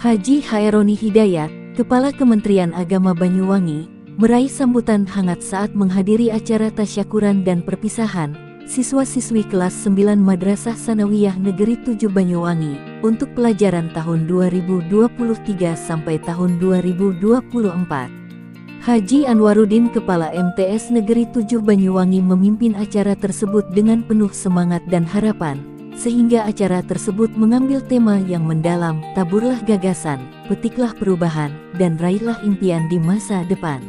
Haji Khaironi Hidayat, Kepala Kementerian Agama Banyuwangi, meraih sambutan hangat saat menghadiri acara tasyakuran dan perpisahan siswa-siswi kelas 9 Madrasah Sanawiyah Negeri 7 Banyuwangi untuk pelajaran tahun 2023 sampai tahun 2024. Haji Anwaruddin, Kepala MTS Negeri 7 Banyuwangi, memimpin acara tersebut dengan penuh semangat dan harapan, sehingga acara tersebut mengambil tema yang mendalam, taburlah gagasan, petiklah perubahan, dan raihlah impian di masa depan.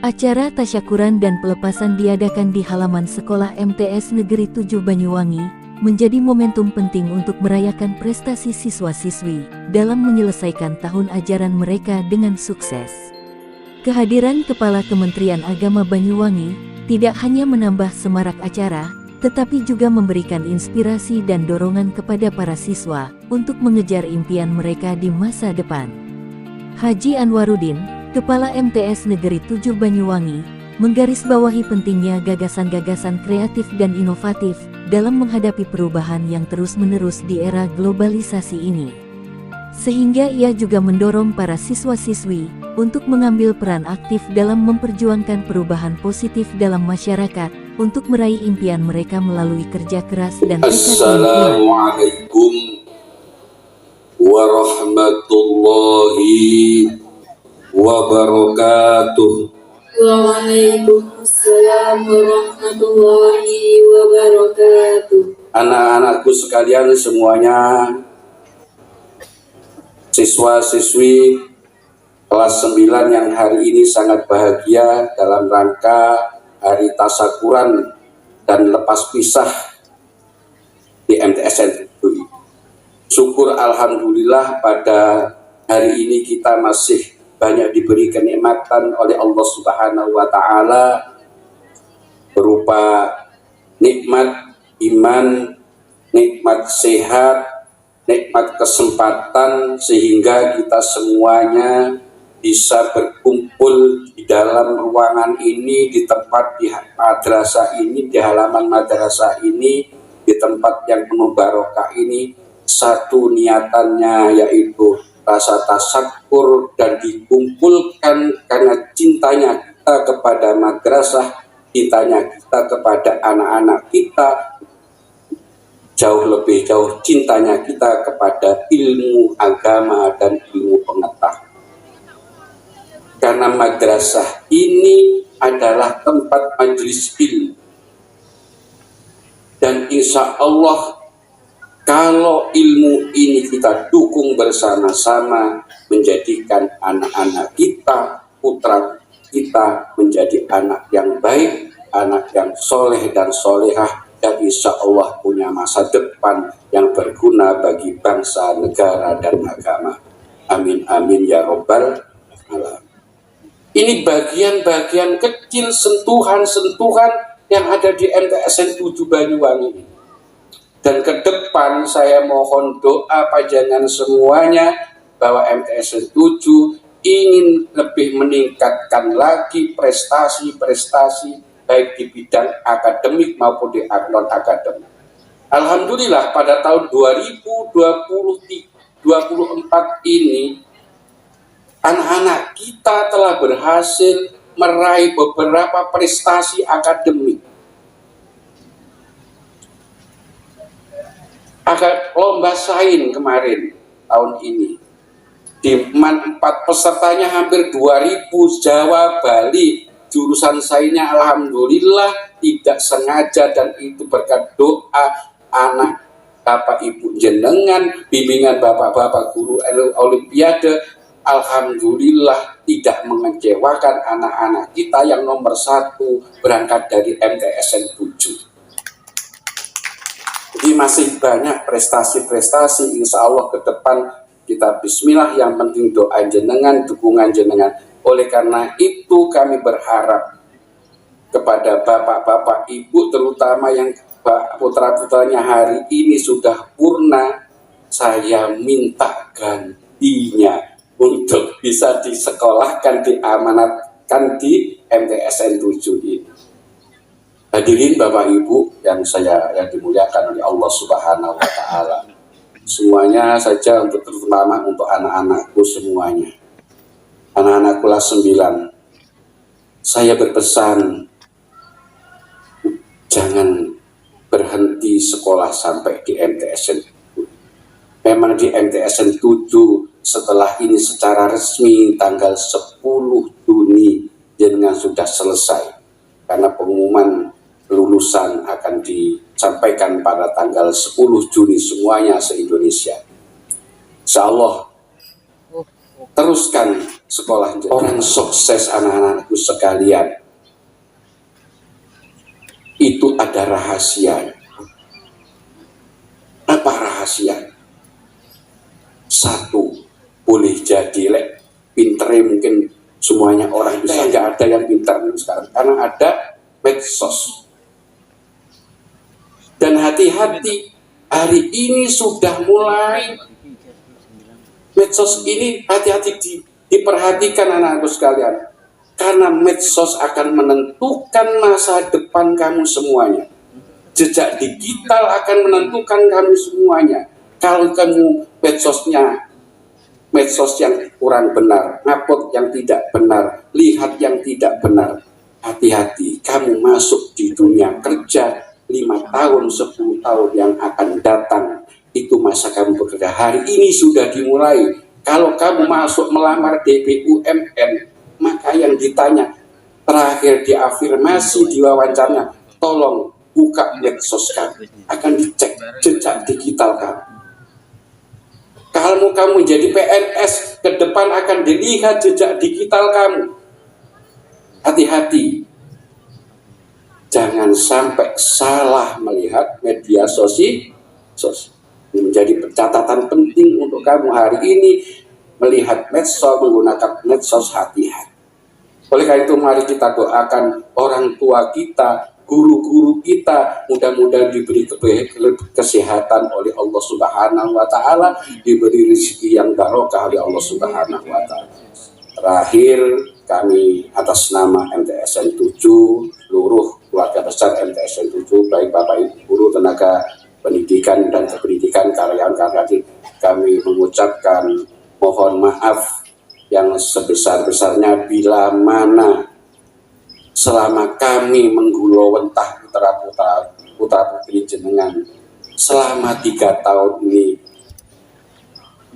Acara tasyakuran dan pelepasan diadakan di halaman sekolah MTS Negeri 7 Banyuwangi, menjadi momentum penting untuk merayakan prestasi siswa-siswi dalam menyelesaikan tahun ajaran mereka dengan sukses. Kehadiran Kepala Kementerian Agama Banyuwangi tidak hanya menambah semarak acara, tetapi juga memberikan inspirasi dan dorongan kepada para siswa untuk mengejar impian mereka di masa depan. Haji Anwaruddin, Kepala MTS Negeri 7 Banyuwangi, menggarisbawahi pentingnya gagasan-gagasan kreatif dan inovatif dalam menghadapi perubahan yang terus-menerus di era globalisasi ini. Sehingga ia juga mendorong para siswa-siswi untuk mengambil peran aktif dalam memperjuangkan perubahan positif dalam masyarakat, untuk meraih impian mereka melalui kerja keras dan tekad. Assalamualaikum warahmatullahi wabarakatuh. Waalaikumsalam warahmatullahi wabarakatuh. Anak-anakku sekalian semuanya, siswa-siswi kelas 9 yang hari ini sangat bahagia dalam rangka hari tasyakuran dan lepas pisah di MTSN. Syukur alhamdulillah pada hari ini kita masih banyak diberi kenikmatan oleh Allah Subhanahu wa taala berupa nikmat iman, nikmat sehat, nikmat kesempatan, sehingga kita semuanya bisa berkumpul di dalam ruangan ini, di tempat di madrasah ini, di halaman madrasah ini, di tempat yang penuh barokah ini. Satu niatannya yaitu rasa tasyakur dan dikumpulkan karena cintanya kita kepada madrasah, cintanya kita kepada anak-anak kita, jauh lebih jauh cintanya kita kepada ilmu agama dan ilmu pengetahuan. Karena madrasah ini adalah tempat majelis ilmu. Dan insya Allah kalau ilmu ini kita dukung bersama-sama, menjadikan anak-anak kita, putra kita menjadi anak yang baik, anak yang soleh dan solehah, dan insya Allah punya masa depan yang berguna bagi bangsa, negara, dan agama. Amin amin ya robbal alamin. Ini bagian-bagian kecil, sentuhan-sentuhan yang ada di MTSN 7 Banyuwangi. Dan ke depan saya mohon doa pajangan semuanya bahwa MTSN 7 ingin lebih meningkatkan lagi prestasi-prestasi baik di bidang akademik maupun di non-akademik. Alhamdulillah pada tahun 2024 ini anak-anak kita telah berhasil meraih beberapa prestasi akademik. Lomba sains kemarin tahun ini, di 4 pesertanya hampir 2000, Jawa, Bali, jurusan sainsnya alhamdulillah tidak sengaja, dan itu berkat doa anak bapak ibu jenengan, bimbingan bapak-bapak guru olimpiade. Alhamdulillah tidak mengecewakan anak-anak kita yang nomor 1 berangkat dari MTSN 7. Jadi masih banyak prestasi-prestasi, insya Allah ke depan kita bismillah, yang penting doa jenengan, dukungan jenengan. Oleh karena itu kami berharap kepada bapak-bapak ibu, terutama yang putra-putranya hari ini sudah purna, saya minta gantinya untuk bisa disekolahkan, diamanatkan di MTSN 7 ini. Hadirin Bapak Ibu yang dimuliakan oleh Allah Subhanahu wa taala. semuanya saja, untuk terutama untuk anak-anakku semuanya. Anak-anak kelas 9, saya berpesan, jangan berhenti sekolah sampai di MTSN. Memang di MTSN 7 setelah ini secara resmi tanggal 10 Juni jenengan sudah selesai. Karena pengumuman lulusan akan disampaikan pada tanggal 10 Juni semuanya se-Indonesia. Insya Allah teruskan sekolah. Orang sukses anak-anakku sekalian, itu ada rahasia. Apa rahasia? Satu, boleh jadi pinternya mungkin semuanya orang bisa, nggak ada yang pintar sekarang karena ada medsos. Dan hati-hati, hari ini sudah mulai medsos ini, hati-hati diperhatikan anak-anakku sekalian, karena medsos akan menentukan masa depan kamu semuanya. Jejak digital akan menentukan kamu semuanya. Kalau kamu medsos yang kurang benar, ngupload yang tidak benar, lihat yang tidak benar, hati-hati, kamu masuk di dunia kerja 5 tahun, 10 tahun yang akan datang, itu masa kamu bekerja. Hari ini sudah dimulai. Kalau kamu masuk melamar di BUMN, maka yang ditanya terakhir diafirmasi di wawancaranya, tolong buka medsos kamu, akan dicek jejak digital kamu. Kalau kamu menjadi PNS, ke depan akan dilihat jejak digital kamu. Hati-hati, jangan sampai salah melihat media sosial. Ini menjadi catatan penting untuk kamu hari ini, melihat medsos, menggunakan medsos, hati-hati. Oleh karena itu mari kita doakan orang tua kita, guru-guru kita, mudah-mudahan diberi kesehatan oleh Allah Subhanahu wa Ta'ala, diberi rezeki yang barokah oleh Allah Subhanahu wa Ta'ala. Terakhir, kami atas nama MTSN 7, seluruh keluarga besar MTSN 7, baik Bapak Ibu guru, tenaga pendidikan dan kependidikan, karyawan-karyawan, kami mengucapkan mohon maaf yang sebesar-besarnya bila mana selama kami menggulawentah putra-putri jenengan selama 3 tahun ini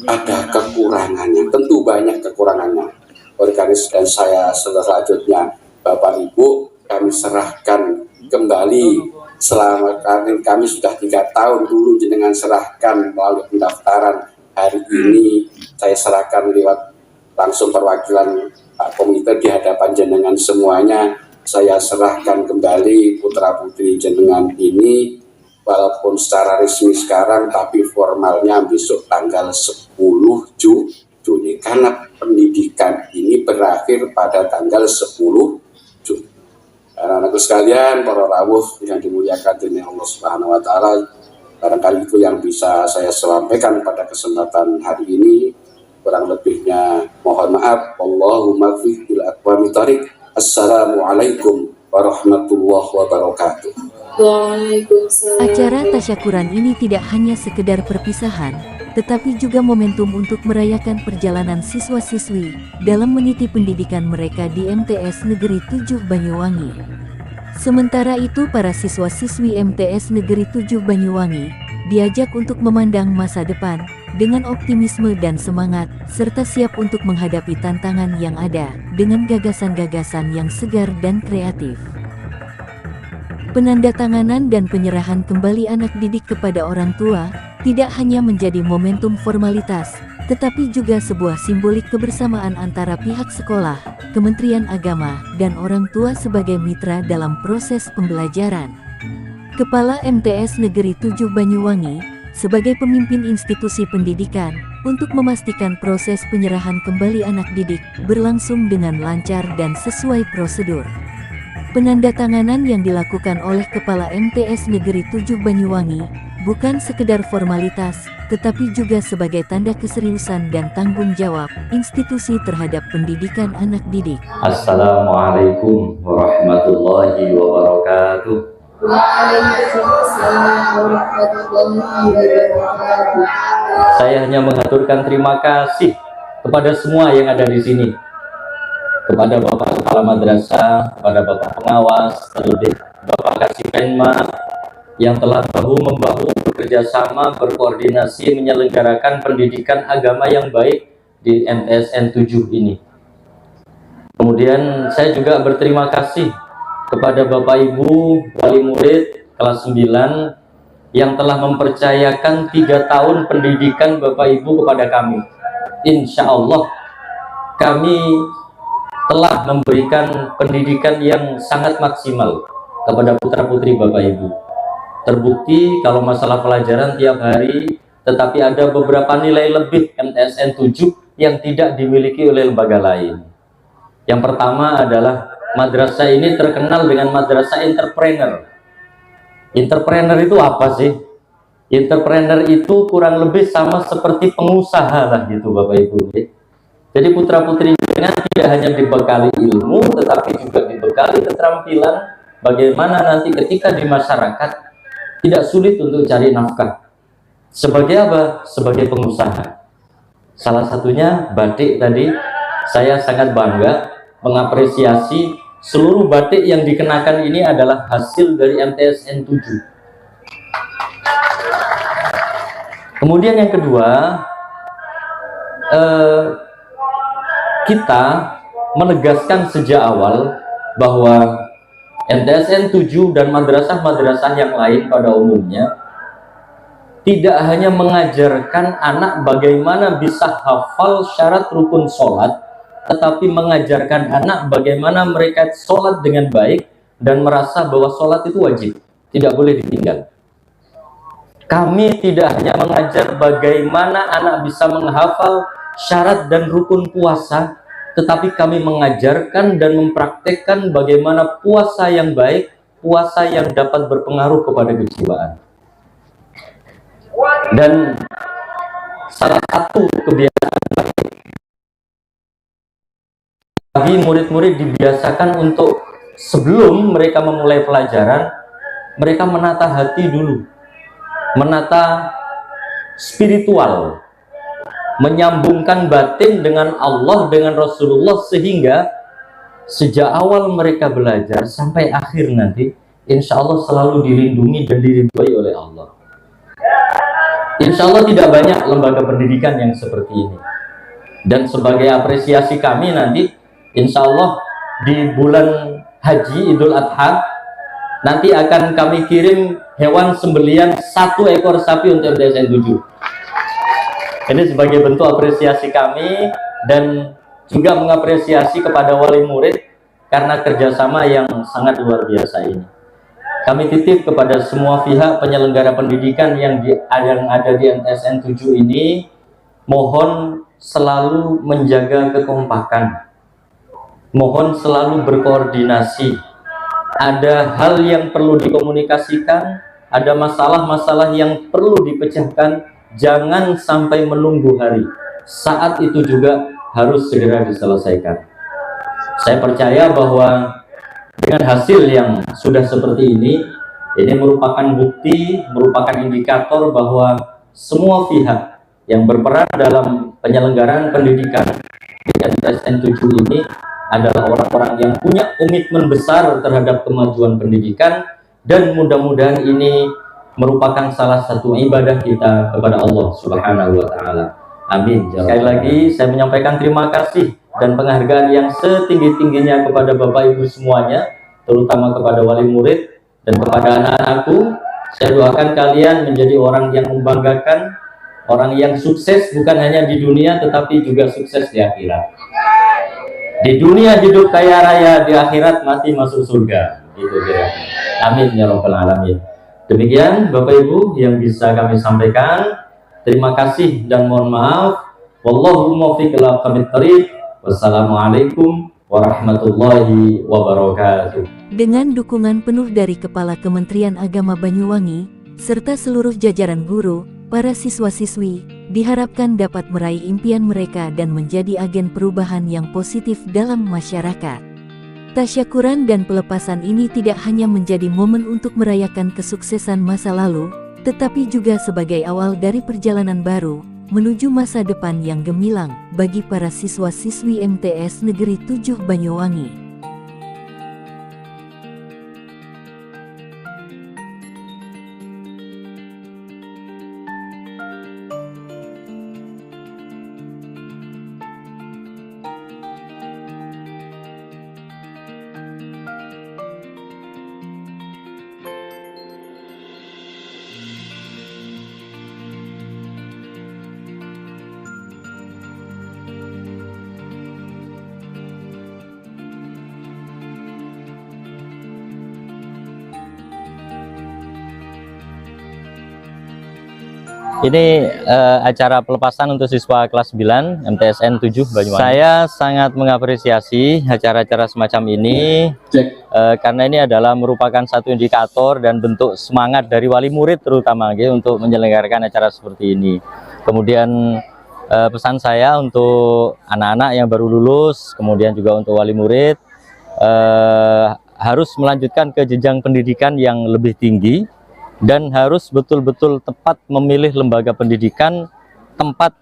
ada kekurangannya, tentu banyak kekurangannya. Oleh karena itu, dan saya selanjutnya Bapak Ibu, kami serahkan kembali. Selama kami sudah 3 tahun dulu jenengan serahkan melalui pendaftaran, hari ini saya serahkan lewat langsung perwakilan Pak Komite di hadapan jenengan semuanya. Saya serahkan kembali putra putri jenengan ini, walaupun secara resmi sekarang, tapi formalnya besok tanggal 10 Juni, karena pendidikan ini berakhir pada tanggal 10 Juni. Anak-anakku sekalian, para rawuh yang dimuliakan oleh Allah Subhanahu wa Ta'ala, barangkali itu yang bisa saya sampaikan pada kesempatan hari ini. Kurang lebihnya mohon maaf. Allahumma fi bil aqwami thariq. Assalamualaikum warahmatullahi wabarakatuh. Waalaikumsalam. Acara tasyakuran ini tidak hanya sekedar perpisahan, tetapi juga momentum untuk merayakan perjalanan siswa-siswi dalam meniti pendidikan mereka di MTS Negeri 7 Banyuwangi. Sementara itu para siswa-siswi MTS Negeri 7 Banyuwangi diajak untuk memandang masa depan dengan optimisme dan semangat, serta siap untuk menghadapi tantangan yang ada dengan gagasan-gagasan yang segar dan kreatif. Penandatanganan dan penyerahan kembali anak didik kepada orang tua tidak hanya menjadi momentum formalitas, tetapi juga sebuah simbolik kebersamaan antara pihak sekolah, Kementerian Agama, dan orang tua sebagai mitra dalam proses pembelajaran. Kepala MTS Negeri 7 Banyuwangi, sebagai pemimpin institusi pendidikan, untuk memastikan proses penyerahan kembali anak didik berlangsung dengan lancar dan sesuai prosedur. Penandatanganan yang dilakukan oleh Kepala MTS Negeri 7 Banyuwangi bukan sekedar formalitas, tetapi juga sebagai tanda keseriusan dan tanggung jawab institusi terhadap pendidikan anak didik. Assalamualaikum warahmatullahi wabarakatuh. Waalaikumsalam warahmatullahi wabarakatuh. Saya hanya mengaturkan terima kasih kepada semua yang ada di sini, kepada Bapak Kepala Madrasah, kepada Bapak Pengawas, terlebih Bapak Kasih Penma yang telah bahu-membahu bekerja sama berkoordinasi menyelenggarakan pendidikan agama yang baik di MTSN 7 ini. Kemudian saya juga berterima kasih kepada Bapak Ibu wali murid kelas 9 yang telah mempercayakan 3 tahun pendidikan Bapak Ibu kepada kami. Insya Allah kami telah memberikan pendidikan yang sangat maksimal kepada putra-putri Bapak Ibu. Terbukti kalau masalah pelajaran tiap hari, tetapi ada beberapa nilai lebih MTSN 7 yang tidak dimiliki oleh lembaga lain. Yang pertama adalah madrasah ini terkenal dengan madrasah entrepreneur. Entrepreneur itu apa sih? Entrepreneur itu kurang lebih sama seperti pengusaha lah gitu Bapak Ibu. Jadi putra-putri dengan tidak hanya dibekali ilmu, tetapi juga dibekali keterampilan bagaimana nanti ketika di masyarakat tidak sulit untuk cari nafkah. Sebagai apa? Sebagai pengusaha. Salah satunya batik tadi, saya sangat bangga mengapresiasi seluruh batik yang dikenakan ini adalah hasil dari MTSN 7. Kemudian yang kedua, kita menegaskan sejak awal bahwa MTSN 7 dan madrasah-madrasah yang lain pada umumnya tidak hanya mengajarkan anak bagaimana bisa hafal syarat rukun sholat, tetapi mengajarkan anak bagaimana mereka sholat dengan baik dan merasa bahwa sholat itu wajib, tidak boleh ditinggal. Kami tidak hanya mengajar bagaimana anak bisa menghafal syarat dan rukun puasa, tetapi kami mengajarkan dan mempraktekkan bagaimana puasa yang baik, puasa yang dapat berpengaruh kepada kejiwaan. Dan salah satu kebiasaan baik bagi murid-murid dibiasakan untuk sebelum mereka memulai pelajaran, mereka menata hati dulu, menata spiritual, menyambungkan batin dengan Allah, dengan Rasulullah, sehingga sejak awal mereka belajar sampai akhir nanti insya Allah selalu dilindungi dan diridhoi oleh Allah. Insya Allah tidak banyak lembaga pendidikan yang seperti ini. Dan sebagai apresiasi kami nanti insya Allah di bulan Haji Idul Adha nanti akan kami kirim hewan sembelian 1 ekor sapi untuk MTSN 7. Ini sebagai bentuk apresiasi kami dan juga mengapresiasi kepada wali murid karena kerjasama yang sangat luar biasa ini. Kami titip kepada semua pihak penyelenggara pendidikan yang ada di MTSN 7 ini, mohon selalu menjaga kekompakan, mohon selalu berkoordinasi. Ada hal yang perlu dikomunikasikan, ada masalah-masalah yang perlu dipecahkan, jangan sampai menunggu hari. Saat itu juga harus segera diselesaikan. Saya percaya bahwa dengan hasil yang sudah seperti ini merupakan bukti, merupakan indikator bahwa semua pihak yang berperan dalam penyelenggaraan pendidikan di MTSN 7 ini adalah orang-orang yang punya komitmen besar terhadap kemajuan pendidikan, dan mudah-mudahan ini merupakan salah satu ibadah kita kepada Allah Subhanahu wa Ta'ala. Amin. Sekali lagi saya menyampaikan terima kasih dan penghargaan yang setinggi-tingginya kepada Bapak Ibu semuanya, terutama kepada wali murid dan kepada anak-anakku. Saya doakan kalian menjadi orang yang membanggakan, orang yang sukses bukan hanya di dunia tetapi juga sukses di akhirat. Di dunia hidup kaya raya, di akhirat mati masuk surga. Gitu kira. Amin ya rabbal alamin. Demikian Bapak Ibu yang bisa kami sampaikan. Terima kasih dan mohon maaf. Wallahu muwaffiq ila aqwamit thoriq. Wassalamualaikum warahmatullahi wabarakatuh. Dengan dukungan penuh dari Kepala Kementerian Agama Banyuwangi serta seluruh jajaran guru, para siswa-siswi diharapkan dapat meraih impian mereka dan menjadi agen perubahan yang positif dalam masyarakat. Tasyakuran dan pelepasan ini tidak hanya menjadi momen untuk merayakan kesuksesan masa lalu, tetapi juga sebagai awal dari perjalanan baru menuju masa depan yang gemilang bagi para siswa-siswi MTS Negeri 7 Banyuwangi. Ini acara pelepasan untuk siswa kelas 9 MTSN 7 Banyuwangi. Saya sangat mengapresiasi acara-acara semacam ini karena ini adalah merupakan satu indikator dan bentuk semangat dari wali murid terutama untuk menyelenggarakan acara seperti ini. Kemudian pesan saya untuk anak-anak yang baru lulus, kemudian juga untuk wali murid harus melanjutkan ke jenjang pendidikan yang lebih tinggi dan harus betul-betul tepat memilih lembaga pendidikan tempat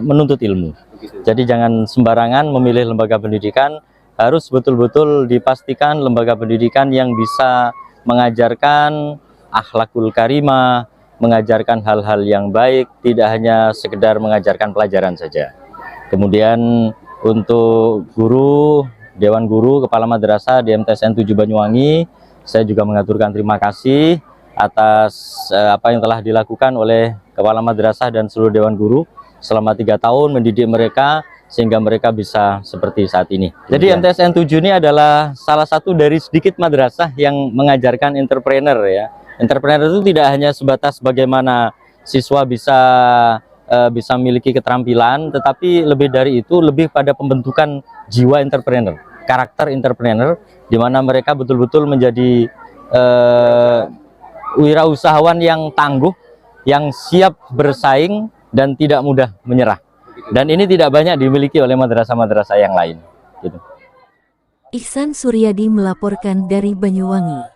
menuntut ilmu. Jadi jangan sembarangan memilih lembaga pendidikan, harus betul-betul dipastikan lembaga pendidikan yang bisa mengajarkan akhlakul karimah, mengajarkan hal-hal yang baik, tidak hanya sekedar mengajarkan pelajaran saja. Kemudian untuk guru, Dewan Guru, Kepala Madrasah di MTSN 7 Banyuwangi, saya juga mengaturkan terima kasih atas apa yang telah dilakukan oleh Kepala Madrasah dan seluruh Dewan Guru selama 3 tahun mendidik mereka sehingga mereka bisa seperti saat ini. Jadi MTSN 7 ini adalah salah satu dari sedikit madrasah yang mengajarkan entrepreneur ya. Entrepreneur itu tidak hanya sebatas bagaimana siswa bisa memiliki keterampilan, tetapi lebih dari itu lebih pada pembentukan jiwa entrepreneur, karakter entrepreneur, di mana mereka betul-betul menjadi wirausahawan yang tangguh, yang siap bersaing dan tidak mudah menyerah. Dan ini tidak banyak dimiliki oleh madrasah-madrasah yang lain. Gitu. Ihsan Suryadi melaporkan dari Banyuwangi.